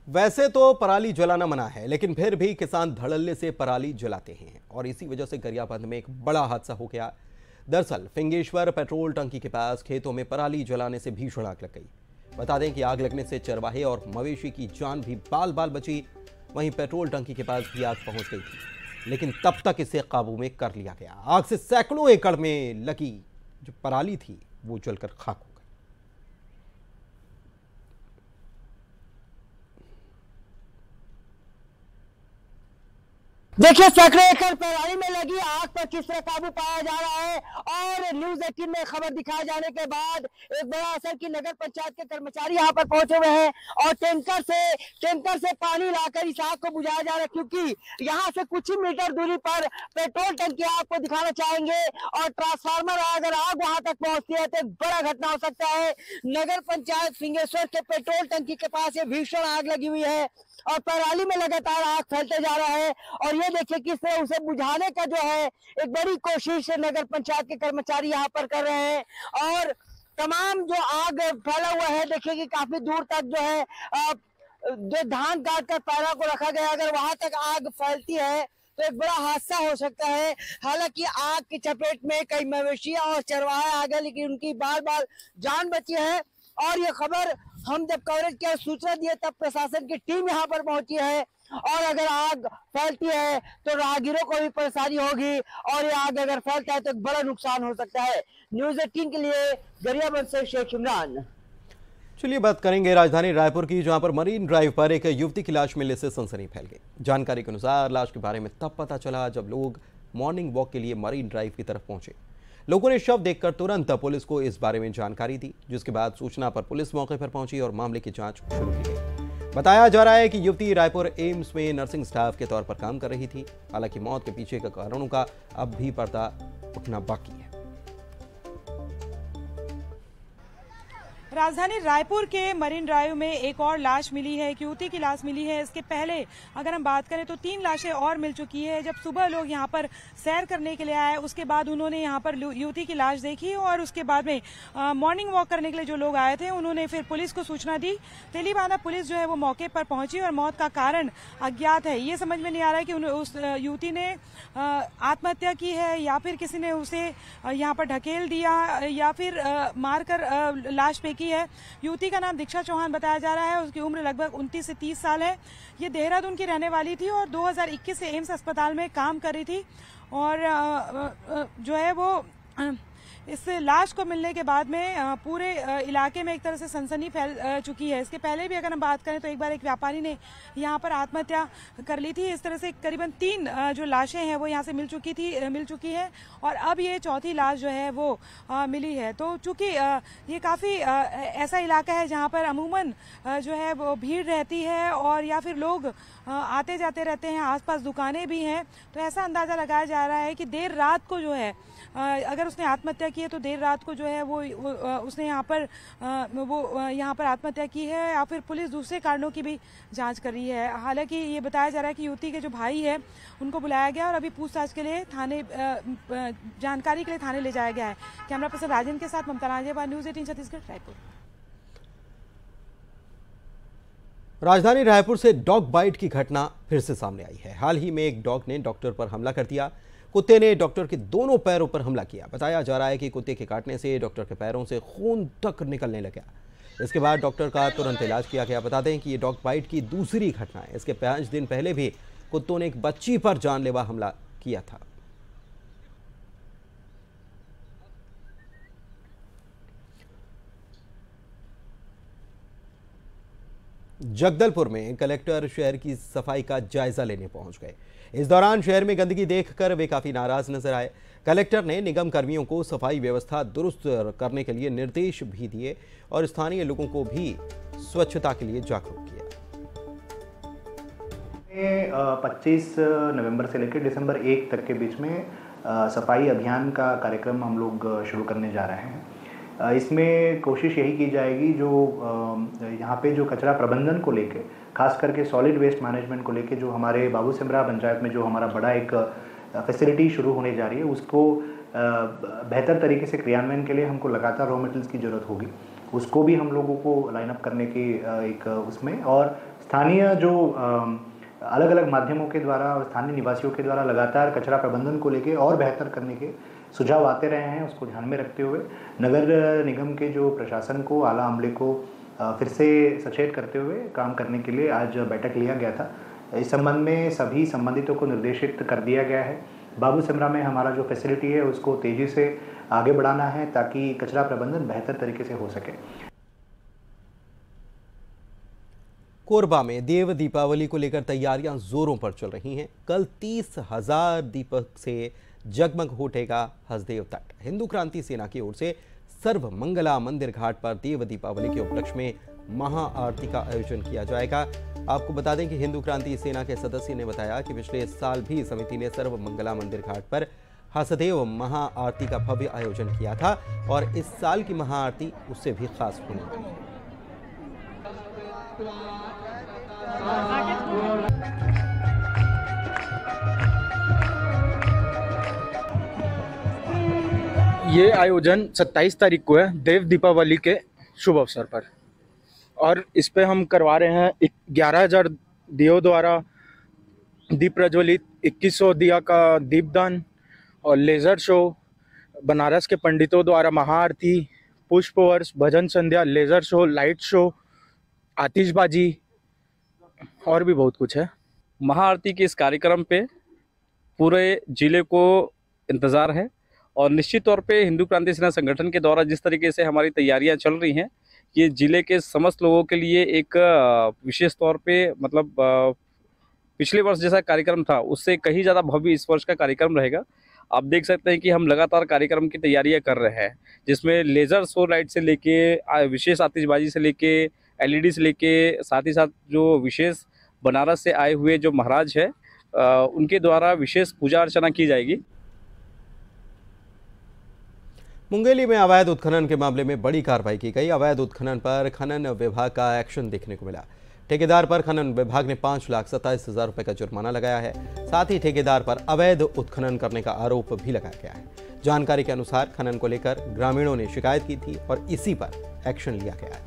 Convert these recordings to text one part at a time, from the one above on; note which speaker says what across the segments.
Speaker 1: वैसे तो पराली जलाना मना है, लेकिन फिर भी किसान धड़ल्ले से पराली जलाते हैं और इसी वजह से गरियाबंद में एक बड़ा हादसा हो गया। दरअसल फिंगेश्वर पेट्रोल टंकी के पास खेतों में पराली जलाने से भीषण आग लग गई। बता दें कि आग लगने से चरवाहे और मवेशी की जान भी बाल बाल बची। वहीं पेट्रोल टंकी के पास भी आग पहुंच गई थी, लेकिन तब तक इसे काबू में कर लिया गया। आग से सैकड़ों एकड़ में लगी जो पराली थी वो जलकर खाक हो गई।
Speaker 2: देखिए सैकड़ों एकड़ पराली में लगी आग पर किस तरह काबू पाया जा रहा है। और न्यूज 18 में खबर दिखाए जाने के बाद एक बड़ा असर की नगर पंचायत के कर्मचारी यहां पर पहुंचे हुए हैं और टैंकर से पानी लाकर इस आग को बुझाया जा रहा है, क्योंकि यहां से कुछ ही मीटर दूरी पर पेट्रोल टंकी आपको दिखाना चाहेंगे और ट्रांसफार्मर अगर आग वहां तक पहुंचती है तो एक बड़ा घटना हो सकता है। नगर पंचायत फिंगेश्वर के पेट्रोल टंकी के पास ये भीषण आग लगी हुई है और पराली में लगातार आग फैलते जा रहा है। और ये देखिए किस तरह उसे बुझाने का जो है एक बड़ी कोशिश नगर पंचायत के कर्मचारी यहाँ पर कर रहे हैं। और तमाम जो आग फैला हुआ है, देखिए कि काफी दूर तक जो है जो धान काट कर पैरा को रखा गया, अगर वहां तक आग फैलती है तो एक बड़ा हादसा हो सकता है। हालांकि आग की चपेट में कई मवेशियां और चरवाहे आ गए, लेकिन उनकी बाल बाल जान बची है। और ये खबर हम जब कवरेज की सूचना दिए तब प्रशासन की टीम यहाँ पर पहुंची है। और अगर आग फैलती है तो राहगीरों को भी परेशानी होगी और ये आग अगर फैलता है तो एक बड़ा नुकसान हो सकता है। न्यूज 18 के लिए गरियाबंद से शेख इमरान।
Speaker 1: चलिए बात करेंगे राजधानी रायपुर की, जहां पर मरीन ड्राइव पर एक युवती की लाश मिलने से सनसनी फैल गई। जानकारी के अनुसार लाश के बारे में तब पता चला जब लोग मॉर्निंग वॉक के लिए मरीन ड्राइव की तरफ पहुंचे। लोगों ने शव देखकर तुरंत पुलिस को इस बारे में जानकारी दी, जिसके बाद सूचना पर पुलिस मौके पर पहुंची और मामले की जांच शुरू की गई। बताया जा रहा है कि युवती रायपुर एम्स में नर्सिंग स्टाफ के तौर पर काम कर रही थी। हालांकि मौत के पीछे के कारणों का अब भी पर्दा उठना बाकी है।
Speaker 3: राजधानी रायपुर के मरीन ड्राइव में एक और लाश मिली है, एक युवती की लाश मिली है। इसके पहले अगर हम बात करें तो 3 लाशें और मिल चुकी है। जब सुबह लोग यहां पर सैर करने के लिए आए, उसके बाद उन्होंने यहां पर युवती की लाश देखी और उसके बाद में मॉर्निंग वॉक करने के लिए जो लोग आए थे उन्होंने फिर पुलिस को सूचना दी। तेलीबांधा पुलिस जो है वो मौके पर पहुंची और मौत का कारण अज्ञात है। ये समझ में नहीं आ रहा है कि उस युवती ने आत्महत्या की है या फिर किसी ने उसे यहाँ पर ढकेल दिया या फिर मारकर लाश फेंकी है। युवती का नाम दीक्षा चौहान बताया जा रहा है। उसकी उम्र लगभग 29 से 30 साल है। ये देहरादून की रहने वाली थी और 2021 से एम्स अस्पताल में काम कर रही थी। और जो है वो इस लाश को मिलने के बाद में पूरे इलाके में एक तरह से सनसनी फैल चुकी है। इसके पहले भी अगर हम बात करें तो एक बार एक व्यापारी ने यहाँ पर आत्महत्या कर ली थी। इस तरह से करीबन 3 जो लाशें हैं वो यहाँ से मिल चुकी है और अब ये चौथी लाश जो है वो मिली है। तो चूंकि ये काफी ऐसा इलाका है जहाँ पर अमूमन जो है वो भीड़ रहती है और या फिर लोग आते जाते रहते हैं, आसपास दुकानें भी हैं, तो ऐसा अंदाजा लगाया जा रहा है कि देर रात को जो है अगर उसने आत्महत्या की है तो देर रात को जो है वो उसने यहाँ पर आत्महत्या की है या फिर पुलिस दूसरे कारणों की भी जांच कर रही है। हालांकि ये बताया जा रहा है कि युवती के जो भाई है उनको बुलाया गया और अभी पूछताछ के लिए जानकारी के लिए थाने ले जाया गया है। कैमरा पर्सन राजेंद्र के साथ ममता राजेवाल, न्यूज 18 छत्तीसगढ़, रायपुर।
Speaker 1: राजधानी रायपुर से डॉग बाइट की घटना फिर से सामने आई है। हाल ही में एक डॉग ने डॉक्टर पर हमला कर दिया। कुत्ते ने डॉक्टर के दोनों पैरों पर हमला किया। बताया जा रहा है कि कुत्ते के काटने से डॉक्टर के पैरों से खून तक निकलने लगा। इसके बाद डॉक्टर का तुरंत इलाज किया गया। बता दें कि ये डॉग बाइट की दूसरी घटना है। इसके 5 दिन पहले भी कुत्तों ने एक बच्ची पर जानलेवा हमला किया था। जगदलपुर में कलेक्टर शहर की सफाई का जायजा लेने पहुंच गए। इस दौरान शहर में गंदगी देखकर वे काफी नाराज नजर आए। कलेक्टर ने निगम कर्मियों को सफाई व्यवस्था दुरुस्त करने के लिए निर्देश भी दिए और स्थानीय लोगों को भी स्वच्छता के लिए जागरूक किया।
Speaker 4: 25 नवंबर से लेकर दिसंबर 1 तक के बीच में सफाई अभियान का कार्यक्रम हम लोग शुरू करने जा रहे हैं। इसमें कोशिश यही की जाएगी जो यहाँ पे जो कचरा प्रबंधन को लेके, खास करके सॉलिड वेस्ट मैनेजमेंट को लेके जो हमारे बाबू सिमरा पंचायत में जो हमारा बड़ा एक फैसिलिटी शुरू होने जा रही है, उसको बेहतर तरीके से क्रियान्वयन के लिए हमको लगातार रॉ मटेरियल्स की ज़रूरत होगी। उसको भी हम लोगों को लाइन अप करने की एक उसमें और स्थानीय जो अलग अलग माध्यमों के द्वारा और स्थानीय निवासियों के द्वारा लगातार कचरा प्रबंधन को लेके और बेहतर करने के सुझाव आते रहे हैं, उसको ध्यान में रखते हुए नगर निगम के जो प्रशासन को, आला अमले को फिर से सचेत करते हुए काम करने के लिए आज बैठक लिया गया था। इस संबंध में सभी संबंधितों को निर्देशित कर दिया गया है। बाबू सिमरा में हमारा जो फैसिलिटी है उसको तेज़ी से आगे बढ़ाना है ताकि कचरा प्रबंधन बेहतर तरीके से हो सके।
Speaker 1: कोरबा में देव दीपावली को लेकर तैयारियां जोरों पर चल रही हैं। कल 30,000 दीपक से जगमग हो उठेगा हसदेव तट। हिंदू क्रांति सेना की ओर से सर्व मंगला मंदिर घाट पर देव दीपावली के उपलक्ष्य में महाआरती का आयोजन किया जाएगा। आपको बता दें कि हिंदू क्रांति सेना के सदस्य ने बताया कि पिछले साल भी समिति ने सर्व मंगला मंदिर घाट पर हसदेव महाआरती का भव्य आयोजन किया था और इस साल की महाआरती उससे भी खास होने वाली है।
Speaker 5: ये आयोजन 27 तारीख को है, देव दीपावली के शुभ अवसर पर, और इस पे हम करवा रहे हैं 11,000 दियों द्वारा दीप प्रज्वलित, 2100 दिया का दीपदान और लेज़र शो, बनारस के पंडितों द्वारा महाआरती, पुष्प वर्ष, भजन संध्या, लेज़र शो, लाइट शो, आतिशबाजी और भी बहुत कुछ है।
Speaker 6: महाआरती के इस कार्यक्रम पे पूरे जिले को इंतज़ार है और निश्चित तौर पे हिंदू क्रांति सेना संगठन के द्वारा जिस तरीके से हमारी तैयारियां चल रही हैं, ये जिले के समस्त लोगों के लिए एक विशेष तौर पे मतलब पिछले वर्ष जैसा कार्यक्रम था उससे कहीं ज़्यादा भव्य इस वर्ष का कार्यक्रम रहेगा। आप देख सकते हैं कि हम लगातार कार्यक्रम की तैयारियां कर रहे हैं, जिसमें लेज़र शो लाइट से लेके विशेष आतिशबाजी से लेके LED से लेके, साथ ही साथ जो विशेष बनारस से आए हुए जो महाराज है उनके द्वारा विशेष पूजा अर्चना की जाएगी।
Speaker 1: मुंगेली में अवैध उत्खनन के मामले में बड़ी कार्रवाई की गई। अवैध उत्खनन पर खनन विभाग का एक्शन देखने को मिला। ठेकेदार पर खनन विभाग ने 5,27,000 रुपए का जुर्माना लगाया है। साथ ही ठेकेदार पर अवैध उत्खनन करने का आरोप भी लगाया गया है। जानकारी के अनुसार खनन को लेकर ग्रामीणों ने शिकायत की थी और इसी पर एक्शन लिया गया है।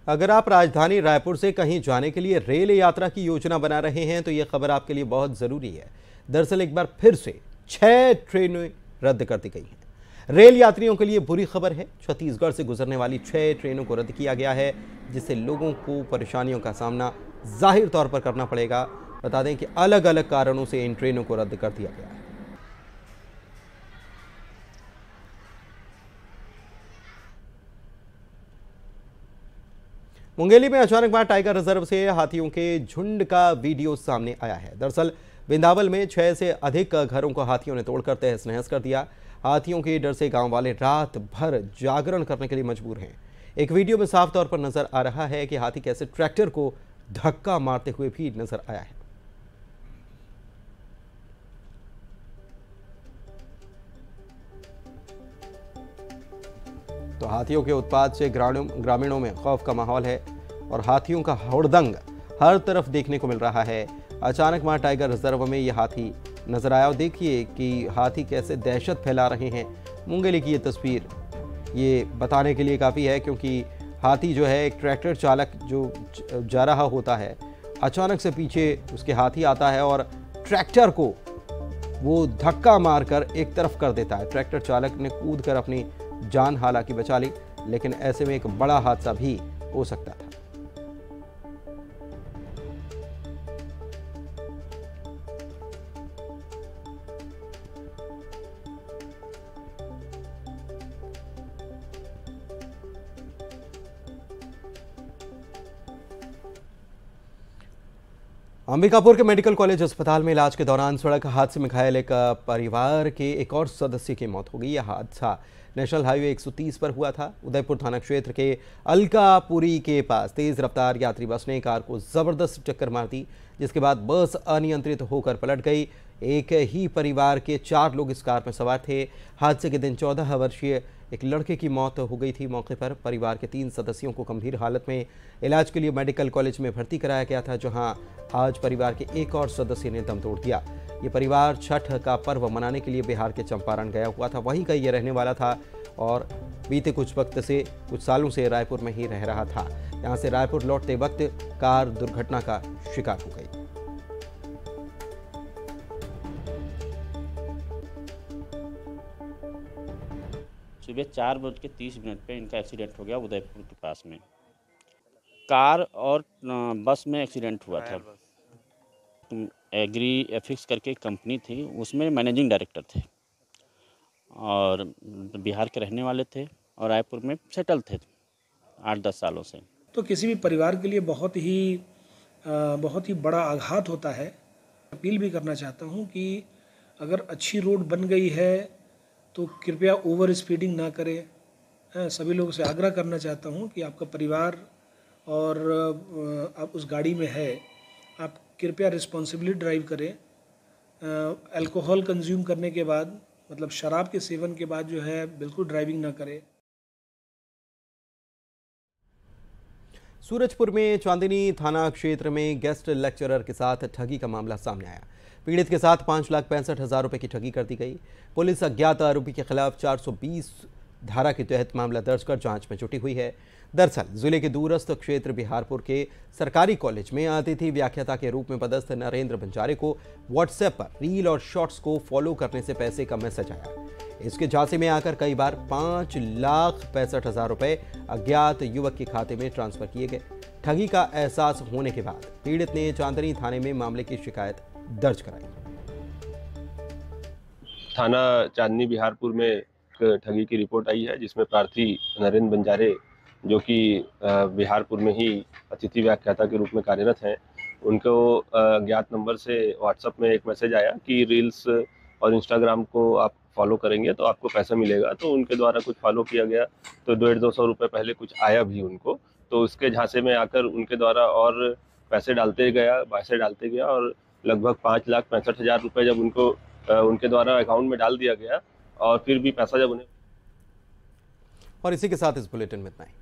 Speaker 1: अगर आप राजधानी रायपुर से कहीं जाने के लिए रेल यात्रा की योजना बना रहे हैं तो यह खबर आपके लिए बहुत ज़रूरी है। दरअसल एक बार फिर से 6 ट्रेनें रद्द कर दी गई हैं। रेल यात्रियों के लिए बुरी खबर है। छत्तीसगढ़ से गुजरने वाली 6 ट्रेनों को रद्द किया गया है, जिससे लोगों को परेशानियों का सामना जाहिर तौर पर करना पड़ेगा। बता दें कि अलग अलग कारणों से इन ट्रेनों को रद्द कर दिया गया है। मुंगेली में अचानक वहां टाइगर रिजर्व से हाथियों के झुंड का वीडियो सामने आया है। दरअसल बिंदावल में 6 से अधिक घरों को हाथियों ने तोड़कर तहस नहस कर दिया। हाथियों के डर से गांव वाले रात भर जागरण करने के लिए मजबूर हैं। एक वीडियो में साफ तौर पर नजर आ रहा है कि हाथी कैसे ट्रैक्टर को धक्का मारते हुए भी नजर आया है। तो हाथियों के उत्पात से ग्रामीणों में खौफ का माहौल है और हाथियों का हुड़दंग हर तरफ देखने को मिल रहा है। अचानक वहां टाइगर रिजर्व में ये हाथी नजर आया और देखिए कि हाथी कैसे दहशत फैला रहे हैं। मुंगेली की ये तस्वीर ये बताने के लिए काफ़ी है, क्योंकि हाथी जो है एक ट्रैक्टर चालक जो जा रहा होता है, अचानक से पीछे उसके हाथी आता है और ट्रैक्टर को वो धक्का मारकर एक तरफ कर देता है। ट्रैक्टर चालक ने कूदकर अपनी जान हालांकि बचा ली, लेकिन ऐसे में एक बड़ा हादसा भी हो सकता था। अंबिकापुर के मेडिकल कॉलेज अस्पताल में इलाज के दौरान सड़क हादसे में घायल एक परिवार के एक और सदस्य की मौत हो गई। यह हादसा नेशनल हाईवे 130 पर हुआ था। उदयपुर थाना क्षेत्र के अलकापुरी के पास तेज रफ्तार यात्री बस ने कार को जबरदस्त टक्कर मार दी, जिसके बाद बस अनियंत्रित होकर पलट गई। एक ही परिवार के 4 लोग इस कार में सवार थे। हादसे के दिन 14 वर्षीय एक लड़के की मौत हो गई थी। मौके पर परिवार के 3 सदस्यों को गंभीर हालत में इलाज के लिए मेडिकल कॉलेज में भर्ती कराया गया था, जहां आज परिवार के एक और सदस्य ने दम तोड़ दिया। ये परिवार छठ का पर्व मनाने के लिए बिहार के चंपारण गया हुआ था, वहीं का ये रहने वाला था और बीते कुछ वक्त से, कुछ सालों से रायपुर में ही रह रहा था। यहाँ से रायपुर लौटते वक्त कार दुर्घटना का शिकार हो गई।
Speaker 7: सुबह 4:30 पे इनका एक्सीडेंट हो गया उदयपुर के पास में। कार और बस में एक्सीडेंट हुआ था। एग्री एफिक्स करके एक कंपनी थी, उसमें मैनेजिंग डायरेक्टर थे और बिहार के रहने वाले थे और रायपुर में सेटल थे 8-10 सालों से।
Speaker 8: तो किसी भी परिवार के लिए बहुत ही बड़ा आघात होता है। अपील भी करना चाहता हूँ कि अगर अच्छी रोड बन गई है तो कृपया ओवर स्पीडिंग ना करें। सभी लोगों से आग्रह करना चाहता हूँ कि आपका परिवार और आप उस गाड़ी में है, आप कृपया रिस्पॉन्सिबली ड्राइव करें। अल्कोहल कंज्यूम करने के बाद, मतलब शराब के सेवन के बाद जो है, बिल्कुल ड्राइविंग ना करें।
Speaker 1: सूरजपुर में चांदनी थाना क्षेत्र में गेस्ट लेक्चरर के साथ ठगी का मामला सामने आया। पीड़ित के साथ 5,65,000 रुपए की ठगी कर दी गई। पुलिस अज्ञात आरोपी के खिलाफ 420 धारा के तहत मामला दर्ज कर जांच में जुटी हुई है। दरअसल जिले के दूरस्थ क्षेत्र बिहारपुर के सरकारी कॉलेज में अतिथि व्याख्याता के रूप में पदस्थ नरेंद्र बंजारे को व्हाट्सएप पर रील और शॉर्ट्स को फॉलो करने से पैसे का मैसेज आया। इसके झांसे में आकर कई बार 5,65,000 रुपए अज्ञात युवक के खाते में ट्रांसफर किए गए। ठगी का एहसास होने के बाद पीड़ित ने चांदनी थाने में मामले की शिकायत दर्ज कराई।
Speaker 9: थाना चांदनी बिहारपुर में एक ठगी की रिपोर्ट आई है, जिसमें प्रार्थी नरेंद्र बंजारे, जो कि बिहारपुर में ही अतिथि व्याख्याता के रूप में कार्यरत हैं, उनको अज्ञात नंबर से व्हाट्सएप में एक मैसेज आया कि रील्स और इंस्टाग्राम को आप फॉलो करेंगे तो आपको पैसा मिलेगा। तो उनके द्वारा कुछ फॉलो किया गया, तो 150-200 रुपये पहले कुछ आया भी उनको। तो उसके झांसे में आकर उनके द्वारा और पैसे डालते गया और लगभग 5,65,000 रुपये जब उनके द्वारा अकाउंट में डाल दिया गया और फिर भी पैसा जब उन्हें।
Speaker 1: और इसी के साथ इस बुलेटिन में इतना ही।